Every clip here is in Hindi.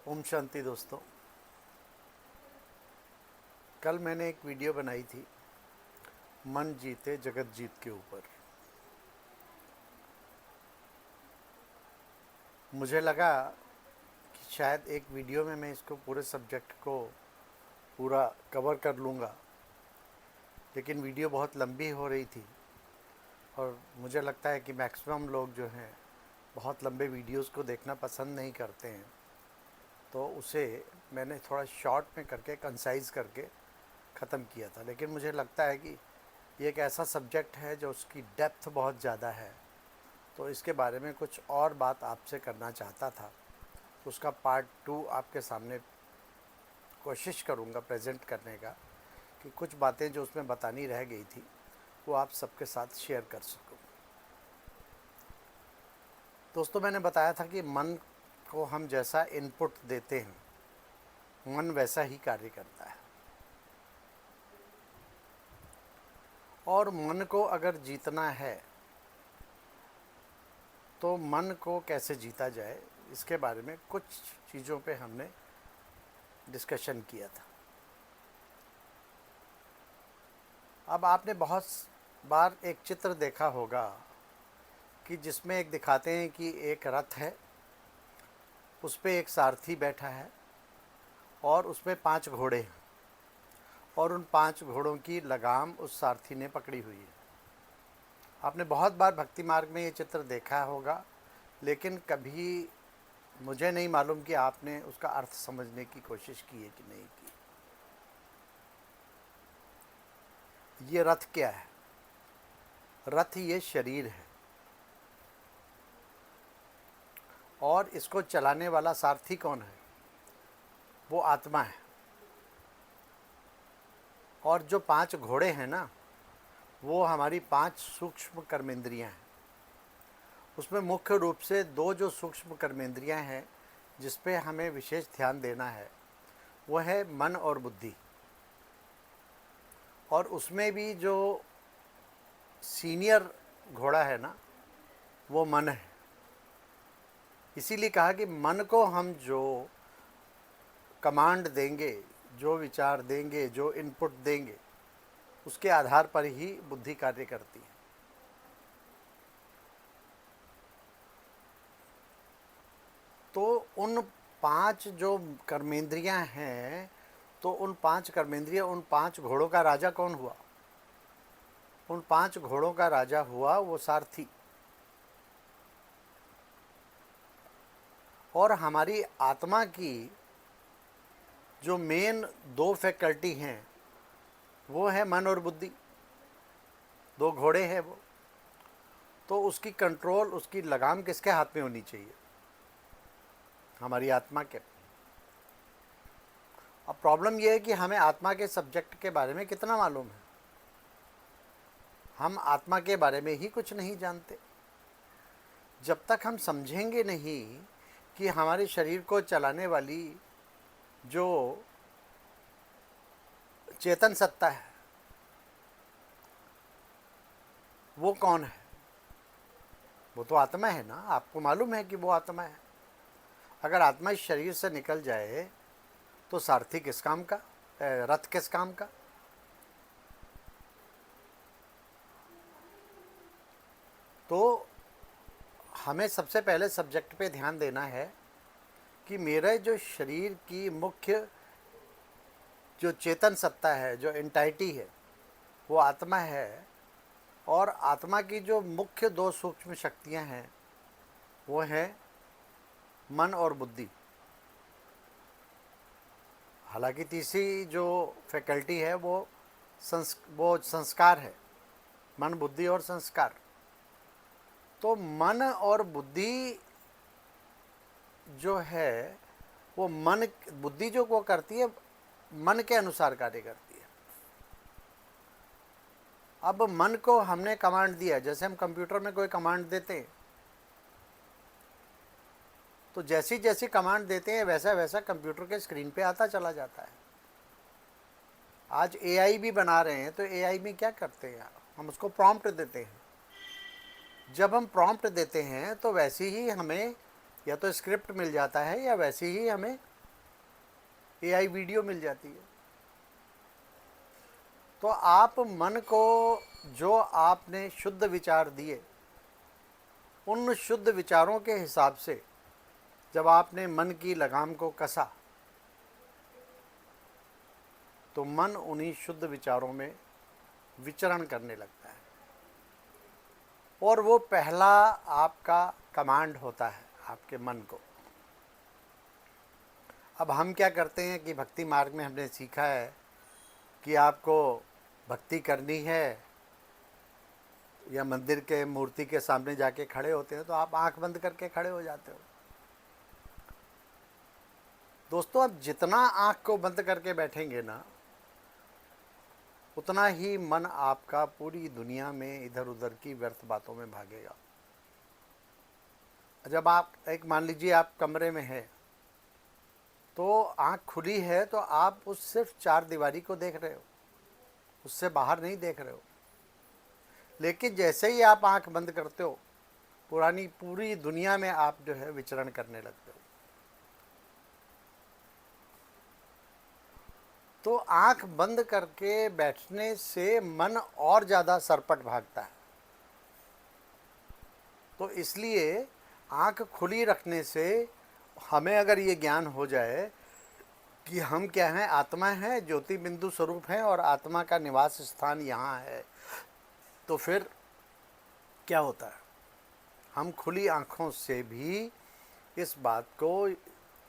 ओम शांति दोस्तों। कल मैंने एक वीडियो बनाई थी मन जीते जगत जीत के ऊपर। मुझे लगा कि शायद एक वीडियो में मैं इसको पूरे सब्जेक्ट को पूरा कवर कर लूँगा, लेकिन वीडियो बहुत लंबी हो रही थी और मुझे लगता है कि मैक्सिमम लोग जो हैं बहुत लंबे वीडियोस को देखना पसंद नहीं करते हैं, तो उसे मैंने थोड़ा शॉर्ट में करके कंसाइज करके ख़त्म किया था। लेकिन मुझे लगता है कि ये एक ऐसा सब्जेक्ट है जो उसकी डेप्थ बहुत ज़्यादा है, तो इसके बारे में कुछ और बात आपसे करना चाहता था। तो उसका पार्ट 2 आपके सामने कोशिश करूँगा प्रेजेंट करने का, कि कुछ बातें जो उसमें बतानी रह गई थी वो आप सबके साथ शेयर कर सकूँ। दोस्तों, मैंने बताया था कि मन को हम जैसा इनपुट देते हैं मन वैसा ही कार्य करता है, और मन को अगर जीतना है तो मन को कैसे जीता जाए इसके बारे में कुछ चीज़ों पे हमने डिस्कशन किया था। अब आपने बहुत बार एक चित्र देखा होगा कि जिसमें एक दिखाते हैं कि एक रथ है, उस पे एक सारथी बैठा है और उसमें 5 घोड़े हैं, और उन 5 घोड़ों की लगाम उस सारथी ने पकड़ी हुई है। आपने बहुत बार भक्ति मार्ग में ये चित्र देखा होगा, लेकिन कभी मुझे नहीं मालूम कि आपने उसका अर्थ समझने की कोशिश की है कि नहीं की। ये रथ क्या है? रथ ये शरीर है, और इसको चलाने वाला सारथी कौन है? वो आत्मा है। और जो 5 घोड़े हैं ना, वो हमारी 5 सूक्ष्म कर्मेंद्रियां हैं। उसमें मुख्य रूप से 2 जो सूक्ष्म कर्मेंद्रियां हैं जिस पे हमें विशेष ध्यान देना है, वो है मन और बुद्धि। और उसमें भी जो सीनियर घोड़ा है ना, वो मन है। इसीलिए कहा कि मन को हम जो कमांड देंगे, जो विचार देंगे, जो इनपुट देंगे, उसके आधार पर ही बुद्धि कार्य करती है। तो उन 5 जो कर्मेंद्रियां हैं, तो उन 5 कर्मेंद्रियां, उन 5 घोड़ों का राजा कौन हुआ? उन 5 घोड़ों का राजा हुआ वो सारथी। और हमारी आत्मा की जो मेन 2 फैकल्टी हैं वो है मन और बुद्धि। 2 घोड़े हैं वो, तो उसकी कंट्रोल, उसकी लगाम किसके हाथ में होनी चाहिए? हमारी आत्मा के। अब प्रॉब्लम यह है कि हमें आत्मा के सब्जेक्ट के बारे में कितना मालूम है? हम आत्मा के बारे में ही कुछ नहीं जानते। जब तक हम समझेंगे नहीं कि हमारे शरीर को चलाने वाली जो चेतन सत्ता है वो कौन है, वो तो आत्मा है ना। आपको मालूम है कि वो आत्मा है। अगर आत्मा इस शरीर से निकल जाए तो सारथी किस काम का, रथ किस काम का? तो हमें सबसे पहले सब्जेक्ट पे ध्यान देना है कि मेरे जो शरीर की मुख्य जो चेतन सत्ता है, जो एंटाइटी है, वो आत्मा है। और आत्मा की जो मुख्य 2 सूक्ष्म शक्तियां हैं वो हैं मन और बुद्धि। हालांकि तीसरी जो फैकल्टी है वो संस्कार है, मन, बुद्धि और संस्कार। तो मन और बुद्धि जो है वो मन, बुद्धि जो वो करती है मन के अनुसार कार्य करती है। अब मन को हमने कमांड दिया, जैसे हम कंप्यूटर में कोई कमांड देते हैं, तो जैसी जैसी कमांड देते हैं वैसा वैसा कंप्यूटर के स्क्रीन पे आता चला जाता है। आज एआई भी बना रहे हैं, तो एआई में क्या करते हैं, हम उसको प्रॉम्प्ट देते हैं। जब हम प्रॉम्प्ट देते हैं तो वैसे ही हमें या तो स्क्रिप्ट मिल जाता है या वैसे ही हमें एआई वीडियो मिल जाती है। तो आप मन को जो आपने शुद्ध विचार दिए, उन शुद्ध विचारों के हिसाब से जब आपने मन की लगाम को कसा, तो मन उन्हीं शुद्ध विचारों में विचरण करने लगता है, और वो पहला आपका कमांड होता है आपके मन को। अब हम क्या करते हैं कि भक्ति मार्ग में हमने सीखा है कि आपको भक्ति करनी है, या मंदिर के मूर्ति के सामने जाके खड़े होते हैं तो आप आंख बंद करके खड़े हो जाते हो। दोस्तों, आप जितना आंख को बंद करके बैठेंगे ना, उतना ही मन आपका पूरी दुनिया में इधर उधर की व्यर्थ बातों में भागेगा। जब आप एक मान लीजिए आप कमरे में हैं, तो आंख खुली है तो आप उस सिर्फ चार दीवारी को देख रहे हो, उससे बाहर नहीं देख रहे हो। लेकिन जैसे ही आप आंख बंद करते हो, पूरी दुनिया में आप जो है विचरण करने लगते हो। तो आंख बंद करके बैठने से मन और ज़्यादा सरपट भागता है। तो इसलिए आंख खुली रखने से हमें अगर ये ज्ञान हो जाए कि हम क्या हैं, आत्मा है, ज्योति बिंदु स्वरूप हैं, और आत्मा का निवास स्थान यहाँ है, तो फिर क्या होता है, हम खुली आँखों से भी इस बात को,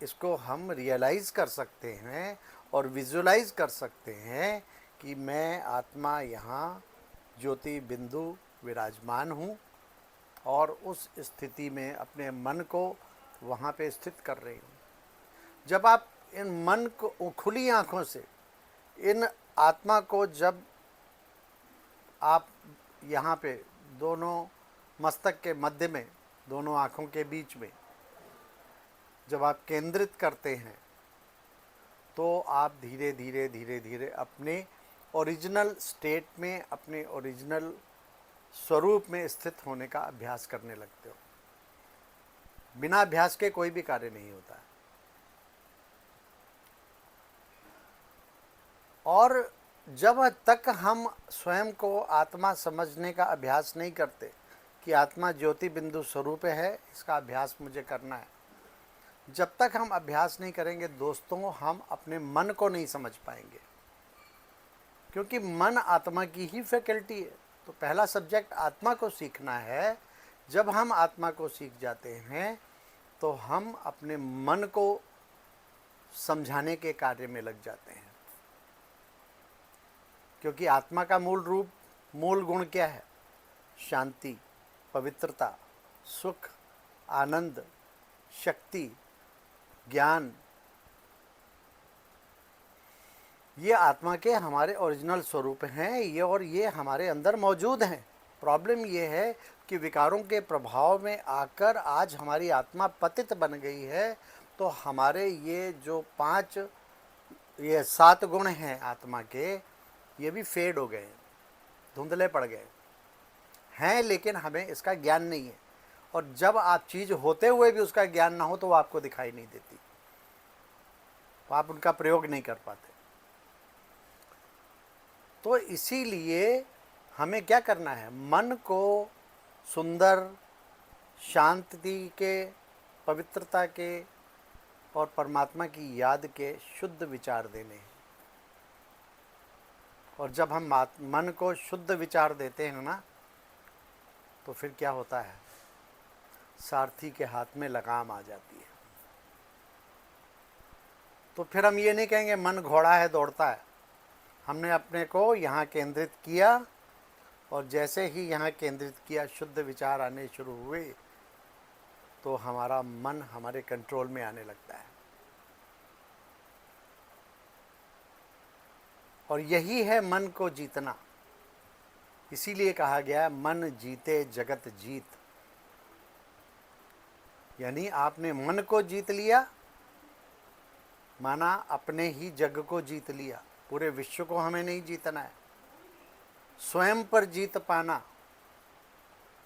इसको हम रियलाइज़ कर सकते हैं और विजुलाइज़ कर सकते हैं कि मैं आत्मा यहाँ ज्योति बिंदु विराजमान हूँ, और उस स्थिति में अपने मन को वहाँ पे स्थित कर रही हूँ। जब आप इन मन को खुली आँखों से इन आत्मा को, जब आप यहाँ पे दोनों मस्तक के मध्य में, दोनों आँखों के बीच में जब आप केंद्रित करते हैं, तो आप धीरे धीरे धीरे धीरे अपने ओरिजिनल स्टेट में, अपने ओरिजिनल स्वरूप में स्थित होने का अभ्यास करने लगते हो। बिना अभ्यास के कोई भी कार्य नहीं होता है। और जब तक हम स्वयं को आत्मा समझने का अभ्यास नहीं करते कि आत्मा ज्योति बिंदु स्वरूप है, इसका अभ्यास मुझे करना है, जब तक हम अभ्यास नहीं करेंगे दोस्तों, हम अपने मन को नहीं समझ पाएंगे। क्योंकि मन आत्मा की ही फैकल्टी है। तो पहला सब्जेक्ट आत्मा को सीखना है। जब हम आत्मा को सीख जाते हैं तो हम अपने मन को समझाने के कार्य में लग जाते हैं। क्योंकि आत्मा का मूल रूप, मूल गुण क्या है? शांति, पवित्रता, सुख, आनंद, शक्ति, ज्ञान। ये आत्मा के हमारे ओरिजिनल स्वरूप हैं, ये और ये हमारे अंदर मौजूद हैं। प्रॉब्लम ये है कि विकारों के प्रभाव में आकर आज हमारी आत्मा पतित बन गई है। तो हमारे ये जो ये 7 गुण हैं आत्मा के, ये भी फेड हो गए, धुंधले पड़ गए हैं, लेकिन हमें इसका ज्ञान नहीं है। और जब आप चीज़ होते हुए भी उसका ज्ञान ना हो तो वो आपको दिखाई नहीं देती, तो आप उनका प्रयोग नहीं कर पाते। तो इसीलिए हमें क्या करना है? मन को सुंदर, शांति के, पवित्रता के और परमात्मा की याद के शुद्ध विचार देने हैं। और जब हम मन को शुद्ध विचार देते हैं ना, तो फिर क्या होता है? सारथी के हाथ में लगाम आ जाती है। तो फिर हम ये नहीं कहेंगे मन घोड़ा है दौड़ता है। हमने अपने को यहाँ केंद्रित किया, और जैसे ही यहाँ केंद्रित किया, शुद्ध विचार आने शुरू हुए, तो हमारा मन हमारे कंट्रोल में आने लगता है। और यही है मन को जीतना। इसीलिए कहा गया है मन जीते जगत जीत। यानी आपने मन को जीत लिया, माना अपने ही जग को जीत लिया। पूरे विश्व को हमें नहीं जीतना है, स्वयं पर जीत पाना।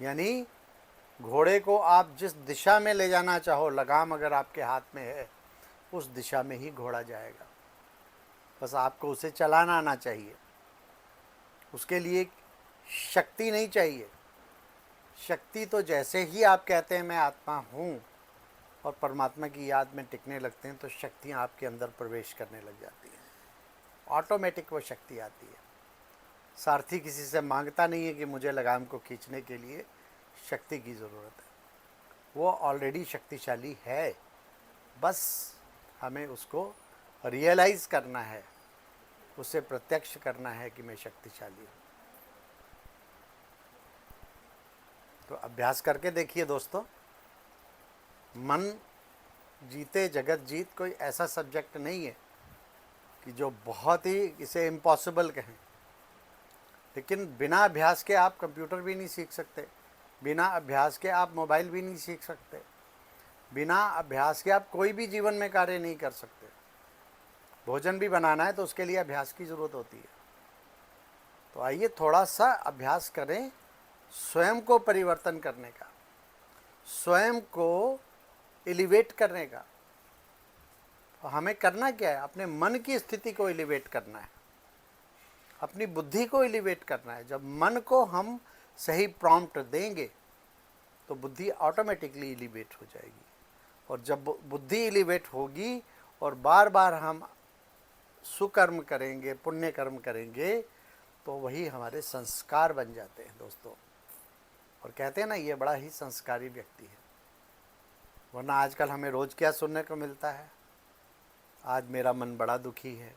यानी घोड़े को आप जिस दिशा में ले जाना चाहो, लगाम अगर आपके हाथ में है, उस दिशा में ही घोड़ा जाएगा। बस आपको उसे चलाना आना चाहिए। उसके लिए शक्ति नहीं चाहिए। शक्ति तो जैसे ही आप कहते हैं मैं आत्मा हूँ और परमात्मा की याद में टिकने लगते हैं, तो शक्तियाँ आपके अंदर प्रवेश करने लग जाती हैं। ऑटोमेटिक वो शक्ति आती है। सारथी किसी से मांगता नहीं है कि मुझे लगाम को खींचने के लिए शक्ति की ज़रूरत है। वो ऑलरेडी शक्तिशाली है, बस हमें उसको रियलाइज़ करना है, उसे प्रत्यक्ष करना है कि मैं शक्तिशाली हूँ। तो अभ्यास करके देखिए दोस्तों। मन जीते जगत जीत कोई ऐसा सब्जेक्ट नहीं है कि जो बहुत ही इसे इम्पॉसिबल कहें, लेकिन बिना अभ्यास के आप कंप्यूटर भी नहीं सीख सकते, बिना अभ्यास के आप मोबाइल भी नहीं सीख सकते, बिना अभ्यास के आप कोई भी जीवन में कार्य नहीं कर सकते। भोजन भी बनाना है तो उसके लिए अभ्यास की ज़रूरत होती है। तो आइए थोड़ा सा अभ्यास करें स्वयं को परिवर्तन करने का, स्वयं को एलिवेट करने का। तो हमें करना क्या है? अपने मन की स्थिति को एलिवेट करना है, अपनी बुद्धि को एलिवेट करना है। जब मन को हम सही प्रॉम्प्ट देंगे तो बुद्धि ऑटोमेटिकली एलिवेट हो जाएगी। और जब बुद्धि एलिवेट होगी और बार बार हम सुकर्म करेंगे, पुण्य कर्म करेंगे, तो वही हमारे संस्कार बन जाते हैं दोस्तों। और कहते हैं ना, ये बड़ा ही संस्कारी व्यक्ति है। वरना आजकल हमें रोज़ क्या सुनने को मिलता है? आज मेरा मन बड़ा दुखी है,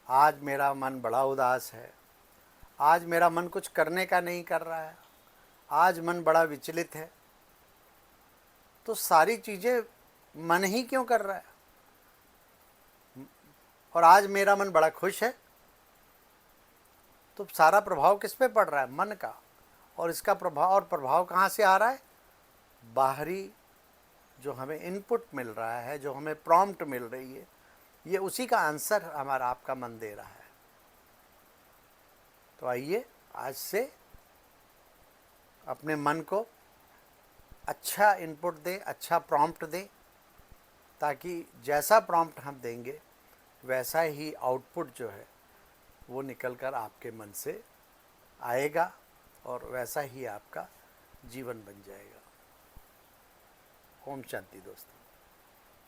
आज मेरा मन बड़ा उदास है, आज मेरा मन कुछ करने का नहीं कर रहा है, आज मन बड़ा विचलित है। तो सारी चीज़ें मन ही क्यों कर रहा है? और आज मेरा मन बड़ा खुश है, तो सारा प्रभाव किस पे पड़ रहा है? मन का। और इसका प्रभाव कहाँ से आ रहा है? बाहरी जो हमें इनपुट मिल रहा है, जो हमें प्रॉम्प्ट मिल रही है, ये उसी का आंसर हमारा आपका मन दे रहा है। तो आइए आज से अपने मन को अच्छा इनपुट दें, अच्छा प्रॉम्प्ट दें, ताकि जैसा प्रॉम्प्ट हम देंगे वैसा ही आउटपुट जो है वो निकल कर आपके मन से आएगा और वैसा ही आपका जीवन बन जाएगा। ओम शांति दोस्तों।